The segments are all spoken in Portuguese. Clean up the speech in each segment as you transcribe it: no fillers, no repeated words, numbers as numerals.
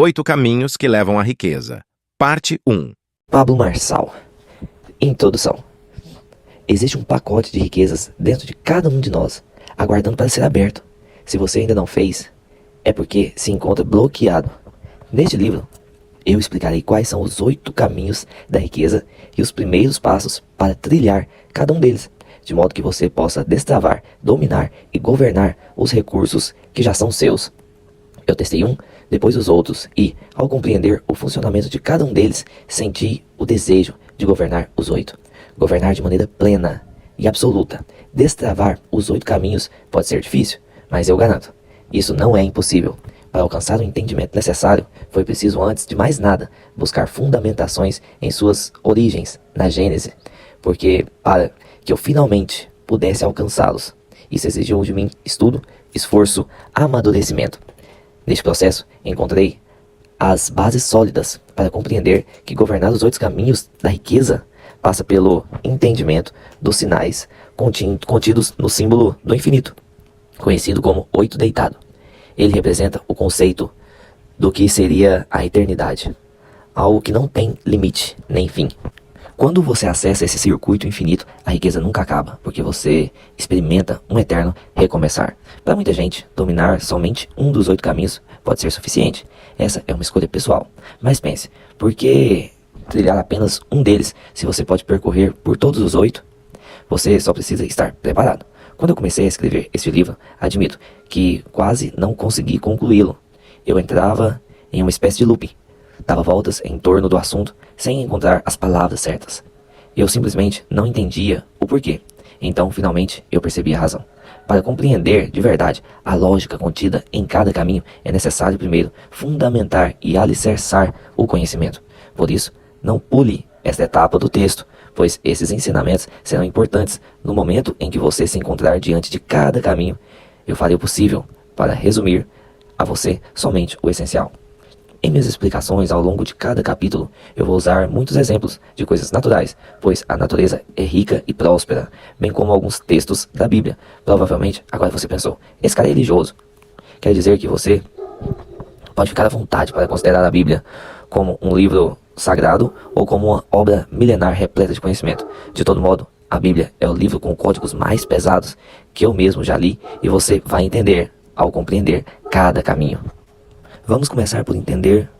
8 caminhos que levam à riqueza. Parte 1. Pablo Marçal. Introdução. Existe um pacote de riquezas dentro de cada um de nós, aguardando para ser aberto. Se você ainda não fez, é porque se encontra bloqueado. Neste livro, eu explicarei quais são os 8 caminhos da riqueza e os primeiros passos para trilhar cada um deles, de modo que você possa destravar, dominar e governar os recursos que já são seus. Eu testei um, depois os outros e, ao compreender o funcionamento de cada um deles, senti o desejo de governar os 8. Governar de maneira plena e absoluta. Destravar os 8 caminhos pode ser difícil, mas eu garanto, isso não é impossível. Para alcançar o entendimento necessário, foi preciso, antes de mais nada, buscar fundamentações em suas origens, na Gênese, porque para que eu finalmente pudesse alcançá-los, isso exigiu de mim estudo, esforço, amadurecimento. Neste processo, encontrei as bases sólidas para compreender que governar os 8 caminhos da riqueza passa pelo entendimento dos sinais contidos no símbolo do infinito, conhecido como 8 deitado. Ele representa o conceito do que seria a eternidade, algo que não tem limite nem fim. Quando você acessa esse circuito infinito, a riqueza nunca acaba, porque você experimenta um eterno recomeçar. Para muita gente, dominar somente um dos 8 caminhos pode ser suficiente. Essa é uma escolha pessoal. Mas pense, por que trilhar apenas um deles se você pode percorrer por todos os 8? Você só precisa estar preparado. Quando eu comecei a escrever este livro, admito que quase não consegui concluí-lo. Eu entrava em uma espécie de looping. Dava voltas em torno do assunto sem encontrar as palavras certas. Eu simplesmente não entendia o porquê. Então, finalmente, eu percebi a razão. Para compreender de verdade a lógica contida em cada caminho, é necessário primeiro fundamentar e alicerçar o conhecimento. Por isso, não pule esta etapa do texto, pois esses ensinamentos serão importantes no momento em que você se encontrar diante de cada caminho. Eu farei o possível para resumir a você somente o essencial. Em minhas explicações ao longo de cada capítulo, eu vou usar muitos exemplos de coisas naturais, pois a natureza é rica e próspera, bem como alguns textos da Bíblia. Provavelmente, agora você pensou, esse cara é religioso. Quer dizer que você pode ficar à vontade para considerar a Bíblia como um livro sagrado ou como uma obra milenar repleta de conhecimento. De todo modo, a Bíblia é o livro com códigos mais pesados que eu mesmo já li e você vai entender ao compreender cada caminho. Vamos começar por entender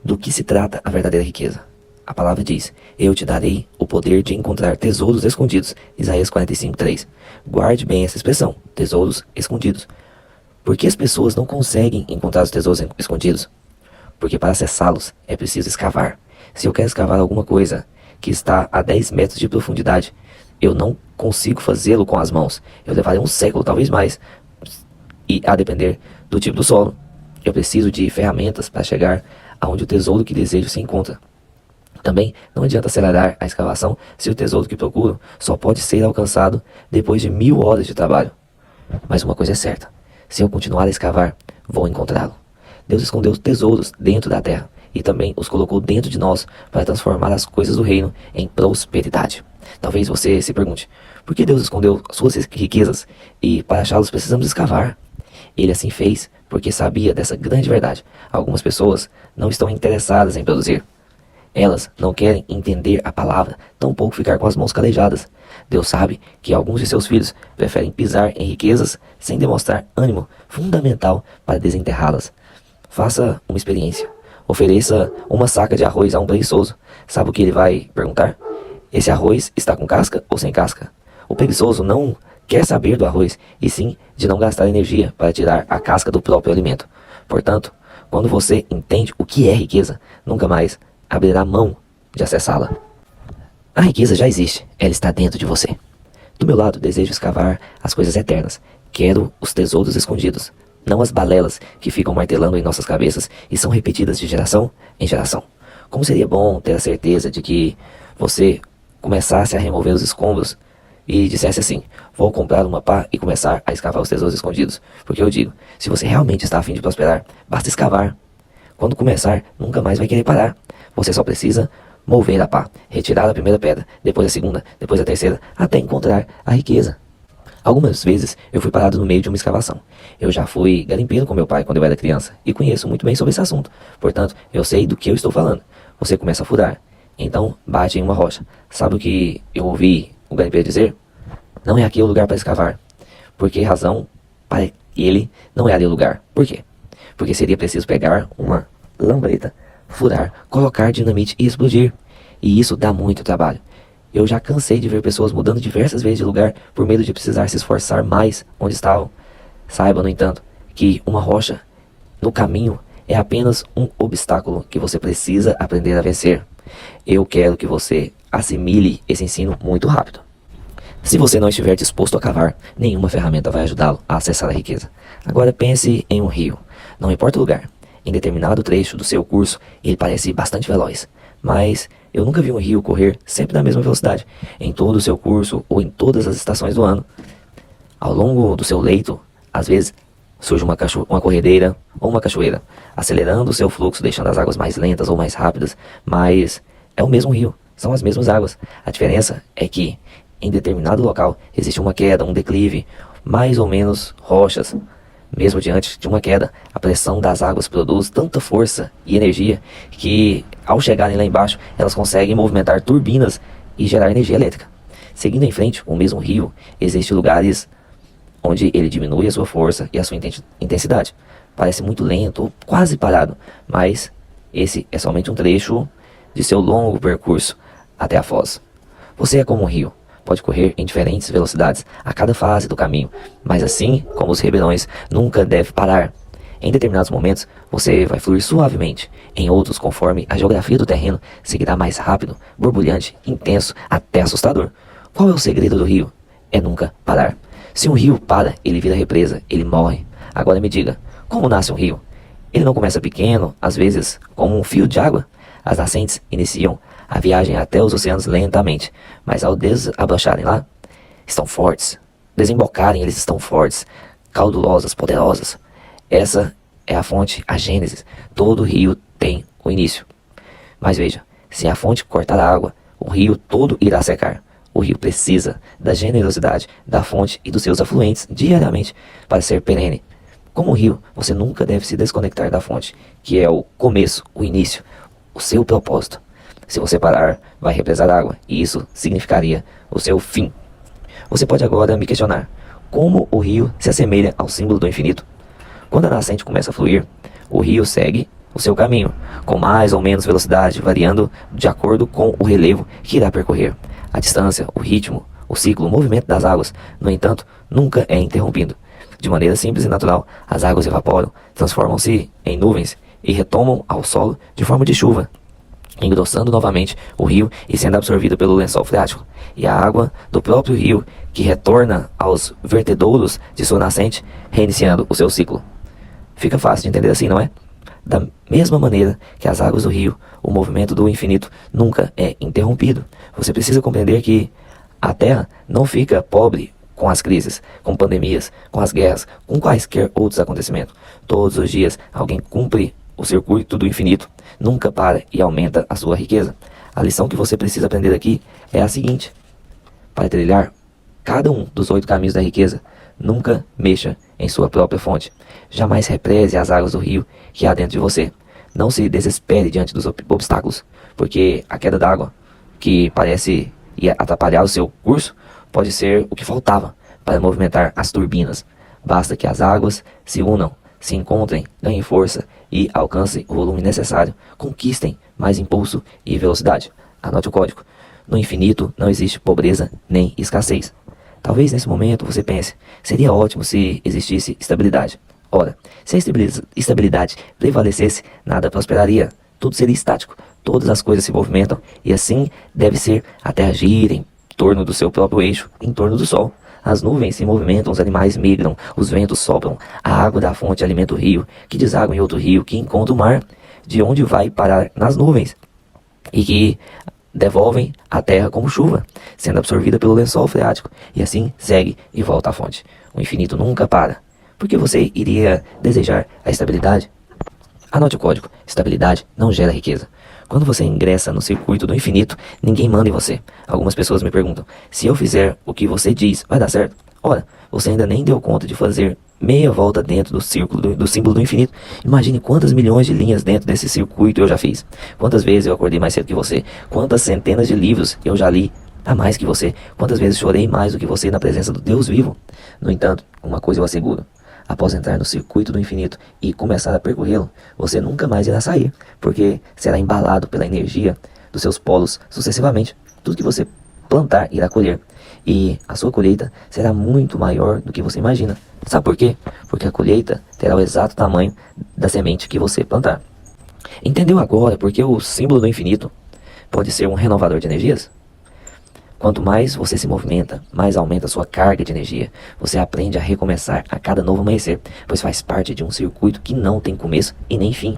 do que se trata a verdadeira riqueza. A palavra diz, eu te darei o poder de encontrar tesouros escondidos. Isaías 45:3. Guarde bem essa expressão, tesouros escondidos. Por que as pessoas não conseguem encontrar os tesouros escondidos? Porque para acessá-los é preciso escavar. Se eu quero escavar alguma coisa que está a 10 metros de profundidade, eu não consigo fazê-lo com as mãos. Eu levarei um século, talvez mais. E a depender do tipo do solo, eu preciso de ferramentas para chegar aonde o tesouro que desejo se encontra. Também não adianta acelerar a escavação se o tesouro que procuro só pode ser alcançado depois de 1000 horas de trabalho. Mas uma coisa é certa, se eu continuar a escavar, vou encontrá-lo. Deus escondeu os tesouros dentro da terra e também os colocou dentro de nós para transformar as coisas do reino em prosperidade. Talvez você se pergunte, por que Deus escondeu suas riquezas e para achá-los precisamos escavar? Ele assim fez porque sabia dessa grande verdade. Algumas pessoas não estão interessadas em produzir. Elas não querem entender a palavra, tampouco ficar com as mãos calejadas. Deus sabe que alguns de seus filhos preferem pisar em riquezas sem demonstrar ânimo fundamental para desenterrá-las. Faça uma experiência. Ofereça uma saca de arroz a um preguiçoso. Sabe o que ele vai perguntar? Esse arroz está com casca ou sem casca? O preguiçoso não quer saber do arroz, e sim de não gastar energia para tirar a casca do próprio alimento. Portanto, quando você entende o que é riqueza, nunca mais abrirá mão de acessá-la. A riqueza já existe, ela está dentro de você. Do meu lado, desejo escavar as coisas eternas. Quero os tesouros escondidos, não as balelas que ficam martelando em nossas cabeças e são repetidas de geração em geração. Como seria bom ter a certeza de que você começasse a remover os escombros e dissesse assim, vou comprar uma pá e começar a escavar os tesouros escondidos. Porque eu digo, se você realmente está a fim de prosperar, basta escavar. Quando começar, nunca mais vai querer parar. Você só precisa mover a pá, retirar a primeira pedra, depois a segunda, depois a terceira, até encontrar a riqueza. Algumas vezes eu fui parado no meio de uma escavação. Eu já fui garimpeiro com meu pai quando eu era criança e conheço muito bem sobre esse assunto. Portanto, eu sei do que eu estou falando. Você começa a furar, então bate em uma rocha. Sabe o que eu ouvi o garimpeiro dizer? Não é aqui o lugar para escavar. Por que razão? Para ele não é ali o lugar. Por quê? Porque seria preciso pegar uma lambreta, furar, colocar dinamite e explodir. E isso dá muito trabalho. Eu já cansei de ver pessoas mudando diversas vezes de lugar por medo de precisar se esforçar mais onde estavam. Saiba, no entanto, que uma rocha no caminho é apenas um obstáculo que você precisa aprender a vencer. Eu quero que você assimile esse ensino muito rápido. Se você não estiver disposto a cavar, nenhuma ferramenta vai ajudá-lo a acessar a riqueza. Agora pense em um rio. Não importa o lugar. Em determinado trecho do seu curso, ele parece bastante veloz. Mas eu nunca vi um rio correr sempre na mesma velocidade, em todo o seu curso ou em todas as estações do ano. Ao longo do seu leito, às vezes, surge uma corredeira ou uma cachoeira, acelerando o seu fluxo, deixando as águas mais lentas ou mais rápidas, mas é o mesmo rio, são as mesmas águas. A diferença é que, em determinado local, existe uma queda, um declive, mais ou menos rochas. Mesmo diante de uma queda, a pressão das águas produz tanta força e energia que, ao chegarem lá embaixo, elas conseguem movimentar turbinas e gerar energia elétrica. Seguindo em frente, o mesmo rio, existem lugares onde ele diminui a sua força e a sua intensidade. Parece muito lento ou quase parado, mas esse é somente um trecho de seu longo percurso até a foz. Você é como um rio. Pode correr em diferentes velocidades a cada fase do caminho, mas assim como os ribeirões, nunca deve parar. Em determinados momentos, você vai fluir suavemente. Em outros, conforme a geografia do terreno, seguirá mais rápido, borbulhante, intenso, até assustador. Qual é o segredo do rio? É nunca parar. Se um rio para, ele vira represa, ele morre. Agora me diga, como nasce um rio? Ele não começa pequeno, às vezes como um fio de água? As nascentes iniciam a viagem até os oceanos lentamente, mas ao desabrocharem lá, estão fortes. Desembocarem, eles estão fortes, caudulosas, poderosas. Essa é a fonte, a gênese. Todo rio tem o início. Mas veja, se a fonte cortar a água, o rio todo irá secar. O rio precisa da generosidade da fonte e dos seus afluentes diariamente para ser perene. Como rio, você nunca deve se desconectar da fonte, que é o começo, o início, o seu propósito. Se você parar, vai represar água, e isso significaria o seu fim. Você pode agora me questionar, como o rio se assemelha ao símbolo do infinito? Quando a nascente começa a fluir, o rio segue o seu caminho, com mais ou menos velocidade, variando de acordo com o relevo que irá percorrer. A distância, o ritmo, o ciclo, o movimento das águas, no entanto, nunca é interrompido. De maneira simples e natural, as águas evaporam, transformam-se em nuvens e retomam ao solo de forma de chuva, engrossando novamente o rio e sendo absorvido pelo lençol freático. E a água do próprio rio que retorna aos vertedouros de sua nascente, reiniciando o seu ciclo. Fica fácil de entender assim, não é? Da mesma maneira que as águas do rio, o movimento do infinito nunca é interrompido. Você precisa compreender que a Terra não fica pobre com as crises, com pandemias, com as guerras, com quaisquer outros acontecimentos. Todos os dias alguém cumpre o circuito do infinito, nunca para e aumenta a sua riqueza. A lição que você precisa aprender aqui é a seguinte: para trilhar cada um dos 8 caminhos da riqueza, nunca mexa em sua própria fonte. Jamais represe as águas do rio que há dentro de você. Não se desespere diante dos obstáculos, porque a queda d'água, que parece atrapalhar o seu curso, pode ser o que faltava para movimentar as turbinas. Basta que as águas se unam, se encontrem, ganhem força e alcancem o volume necessário, conquistem mais impulso e velocidade. Anote o código. No infinito não existe pobreza nem escassez. Talvez nesse momento você pense, seria ótimo se existisse estabilidade. Ora, se a estabilidade prevalecesse, nada prosperaria, tudo seria estático, todas as coisas se movimentam, e assim deve ser a Terra gira em torno do seu próprio eixo, em torno do Sol. As nuvens se movimentam, os animais migram, os ventos sopram, a água da fonte alimenta o rio, que deságua em outro rio, que encontra o mar, de onde vai parar nas nuvens, e que devolvem a terra como chuva, sendo absorvida pelo lençol freático, e assim segue e volta à fonte. O infinito nunca para. Por que você iria desejar a estabilidade? Anote o código. Estabilidade não gera riqueza. Quando você ingressa no circuito do infinito, ninguém manda em você. Algumas pessoas me perguntam, se eu fizer o que você diz, vai dar certo? Ora, você ainda nem deu conta de fazer meia volta dentro do círculo do símbolo do infinito. Imagine quantas milhões de linhas dentro desse circuito eu já fiz. Quantas vezes eu acordei mais cedo que você. Quantas centenas de livros eu já li a mais que você. Quantas vezes chorei mais do que você na presença do Deus vivo. No entanto, uma coisa eu asseguro. Após entrar no circuito do infinito e começar a percorrê-lo, você nunca mais irá sair, porque será embalado pela energia dos seus polos sucessivamente. Tudo que você plantar irá colher, e a sua colheita será muito maior do que você imagina. Sabe por quê? Porque a colheita terá o exato tamanho da semente que você plantar. Entendeu agora porque o símbolo do infinito pode ser um renovador de energias? Quanto mais você se movimenta, mais aumenta a sua carga de energia. Você aprende a recomeçar a cada novo amanhecer, pois faz parte de um circuito que não tem começo e nem fim.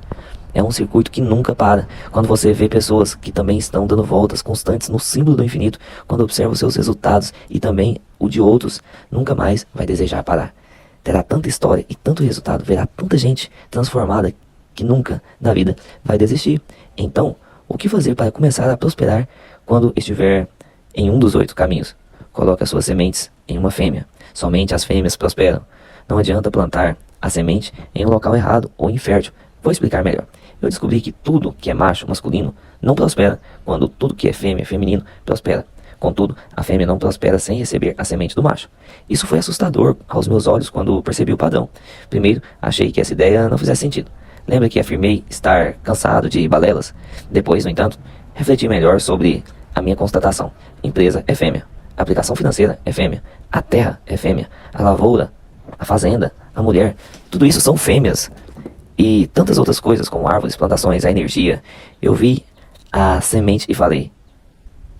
É um circuito que nunca para. Quando você vê pessoas que também estão dando voltas constantes no símbolo do infinito, quando observa os seus resultados e também o de outros, nunca mais vai desejar parar. Terá tanta história e tanto resultado, verá tanta gente transformada que nunca na vida vai desistir. Então, o que fazer para começar a prosperar quando estiver em um dos 8 caminhos? Coloque as suas sementes em uma fêmea. Somente as fêmeas prosperam. Não adianta plantar a semente em um local errado ou infértil. Vou explicar melhor. Eu descobri que tudo que é macho, masculino, não prospera, quando tudo que é fêmea, feminino, prospera. Contudo, a fêmea não prospera sem receber a semente do macho. Isso foi assustador aos meus olhos quando percebi o padrão. Primeiro, achei que essa ideia não fizesse sentido. Lembra que afirmei estar cansado de balelas? Depois, no entanto, refleti melhor sobre a minha constatação. Empresa é fêmea. Aplicação financeira é fêmea. A terra é fêmea. A lavoura, a fazenda, a mulher, tudo isso são fêmeas. E tantas outras coisas como árvores, plantações, a energia. Eu vi a semente e falei,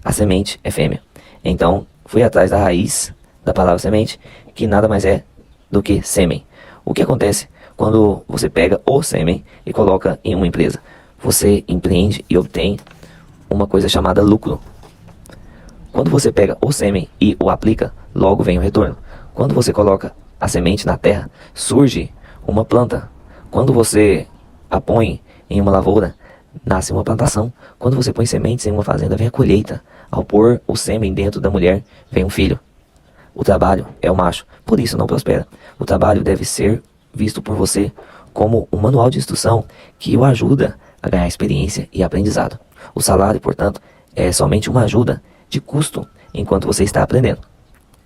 a semente é fêmea. Então, fui atrás da raiz da palavra semente, que nada mais é do que sêmen. O que acontece quando você pega o sêmen e coloca em uma empresa? Você empreende e obtém uma coisa chamada lucro. Quando você pega o sêmen e o aplica, logo vem o retorno. Quando você coloca a semente na terra, surge uma planta. Quando você a põe em uma lavoura, nasce uma plantação. Quando você põe sementes em uma fazenda, vem a colheita. Ao pôr o sêmen dentro da mulher, vem um filho. O trabalho é o macho, por isso não prospera. O trabalho deve ser visto por você como um manual de instrução que o ajuda a ganhar experiência e aprendizado. O salário, portanto, é somente uma ajuda de custo enquanto você está aprendendo.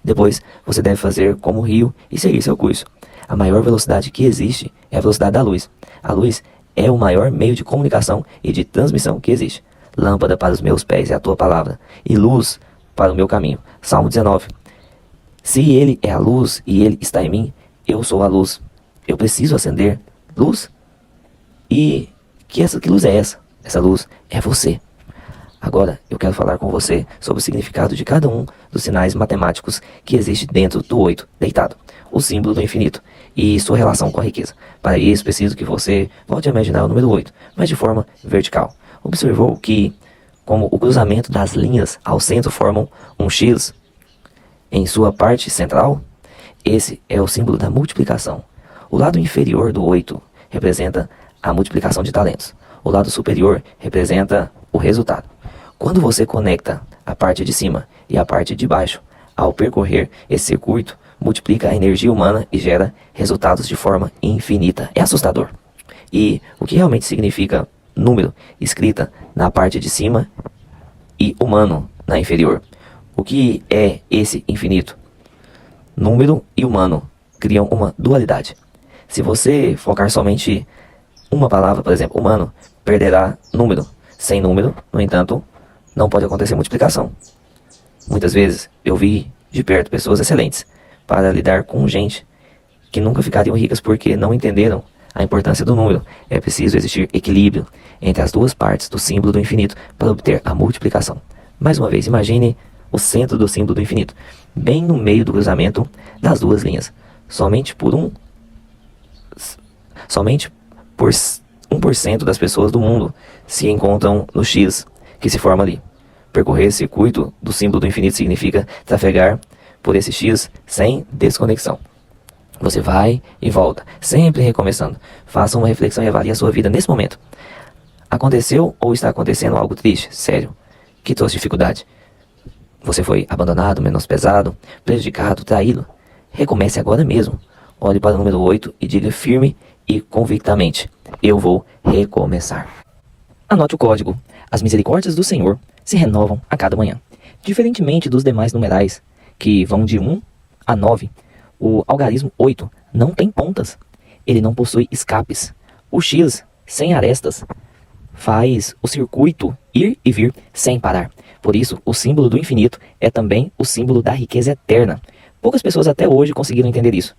Depois, você deve fazer como o rio e seguir seu curso. A maior velocidade que existe é a velocidade da luz. A luz é o maior meio de comunicação e de transmissão que existe. Lâmpada para os meus pés é a tua palavra, e luz para o meu caminho. Salmo 19. Se ele é a luz e ele está em mim, eu sou a luz. Eu preciso acender luz? E que luz é essa? Essa luz é você. Agora, eu quero falar com você sobre o significado de cada um dos sinais matemáticos que existe dentro do 8 deitado, o símbolo do infinito, e sua relação com a riqueza. Para isso, preciso que você volte a imaginar o número 8, mas de forma vertical. Observou que, como o cruzamento das linhas ao centro formam um X em sua parte central? Esse é o símbolo da multiplicação. O lado inferior do 8 representa a multiplicação de talentos. O lado superior representa o resultado. Quando você conecta a parte de cima e a parte de baixo, ao percorrer esse circuito, multiplica a energia humana e gera resultados de forma infinita. É assustador. E o que realmente significa número escrita na parte de cima e humano na inferior? O que é esse infinito? Número e humano criam uma dualidade. Se você focar somente uma palavra, por exemplo, humano, perderá número. Sem número, no entanto, não pode acontecer multiplicação. Muitas vezes eu vi de perto pessoas excelentes para lidar com gente que nunca ficariam ricas porque não entenderam a importância do número. É preciso existir equilíbrio entre as duas partes do símbolo do infinito para obter a multiplicação. Mais uma vez, imagine o centro do símbolo do infinito, bem no meio do cruzamento das duas linhas. Somente por 1% das pessoas do mundo se encontram no X que se forma ali. Percorrer esse circuito do símbolo do infinito significa trafegar por esse X sem desconexão. Você vai e volta, sempre recomeçando. Faça uma reflexão e avalie a sua vida nesse momento. Aconteceu ou está acontecendo algo triste, sério, que trouxe dificuldade? Você foi abandonado, menosprezado, prejudicado, traído? Recomece agora mesmo. Olhe para o número 8 e diga firme e convictamente: eu vou recomeçar. Anote o código. As misericórdias do Senhor se renovam a cada manhã. Diferentemente dos demais numerais, que vão de 1 a 9, o algarismo 8 não tem pontas. Ele não possui escapes. O X, sem arestas, faz o circuito ir e vir sem parar. Por isso, o símbolo do infinito é também o símbolo da riqueza eterna. Poucas pessoas até hoje conseguiram entender isso.